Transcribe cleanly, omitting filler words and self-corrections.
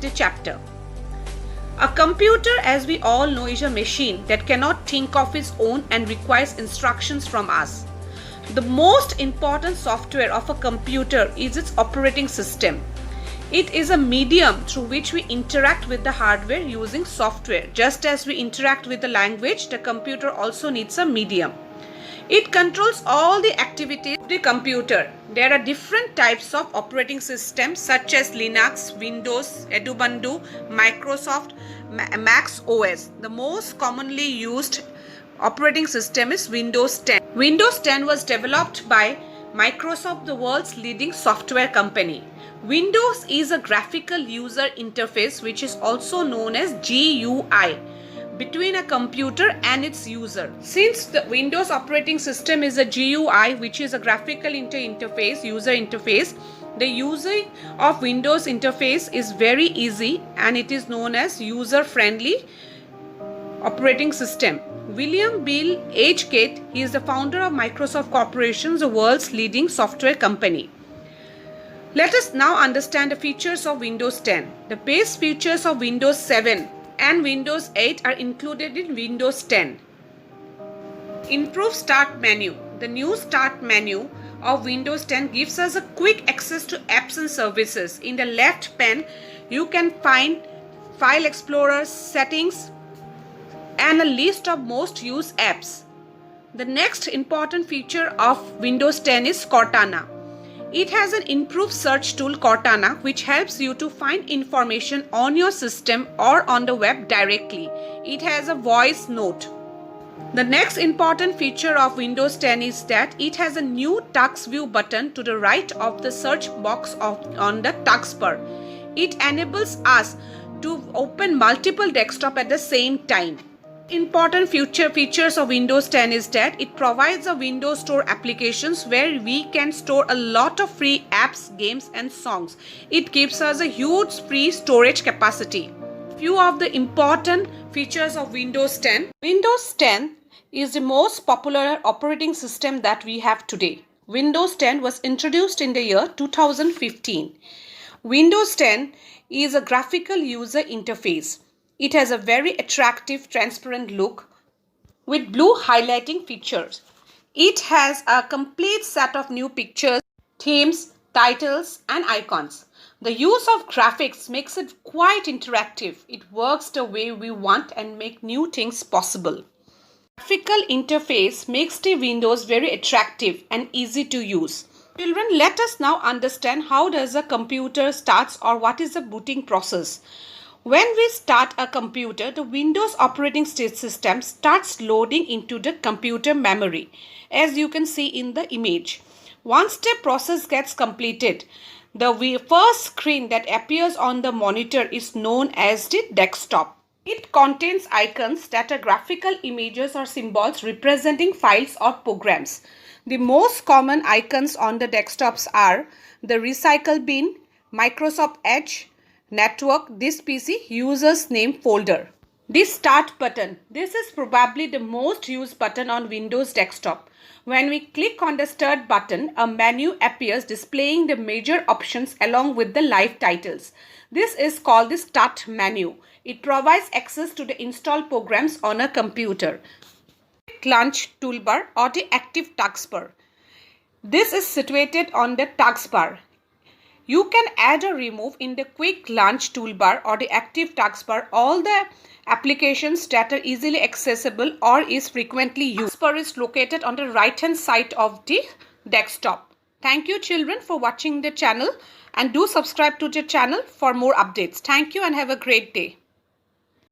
the chapter. A computer, as we all know, is a machine that cannot think of its own and requires instructions from us. The most important software of a computer is its operating system. It is a medium through which we interact with the hardware using software. Just as we interact with the language, the computer also needs a medium. It controls all the activities of the computer. There are different types of operating systems such as Linux, Windows, Ubuntu, Microsoft, Mac OS. The most commonly used operating system is Windows 10. Windows 10 was developed by Microsoft, the world's leading software company. Windows is a graphical user interface which is also known as GUI between a computer and its user. Since the Windows operating system is a GUI, which is a graphical user interface, the using of Windows interface is very easy and it is known as user-friendly operating system. William Bill H. Gates, he is the founder of Microsoft Corporation, the world's leading software company. Let us now understand the features of Windows 10. The base features of Windows 7 and Windows 8 are included in Windows 10. Improved Start Menu. The new Start menu of Windows 10 gives us a quick access to apps and services. In the left pane, you can find File Explorer, Settings, and a list of most used apps. The next important feature of Windows 10 is Cortana. It has an improved search tool, Cortana, which helps you to find information on your system or on the web directly. It has a voice note. The next important feature of Windows 10 is that it has a new Task View button to the right of the search box on the taskbar. It enables us to open multiple desktops at the same time. Important features of Windows 10 is that it provides a Windows Store applications where we can store a lot of free apps, games and songs. It gives us a huge free storage capacity. Few of the important features of Windows 10. Windows 10 is the most popular operating system that we have today. Windows 10 was introduced in the year 2015. Windows 10 is a graphical user interface. It has a very attractive, transparent look with blue highlighting features. It has a complete set of new pictures, themes, titles, and icons. The use of graphics makes it quite interactive. It works the way we want and make new things possible. Graphical interface makes the Windows very attractive and easy to use. Children, let us now understand how does a computer starts or what is the booting process. When we start a computer, the Windows operating system starts loading into the computer memory, as you can see in the image. Once the process gets completed, the first screen that appears on the monitor is known as the desktop. It contains icons that are graphical images or symbols representing files or programs. The most common icons on the desktops are the recycle bin, Microsoft Edge, network, this PC, user's name folder. This start button. This is probably the most used button on Windows desktop. When we click on the start button, a menu appears displaying the major options along with the live titles. This is called the start menu. It provides access to the installed programs on a computer. Launch toolbar or the active taskbar. This is situated on the taskbar. You can add or remove in the quick launch toolbar or the active taskbar all the applications that are easily accessible or is frequently used. Taskbar is located on the right hand side of the desktop. Thank you children for watching the channel and do subscribe to the channel for more updates. Thank you and have a great day.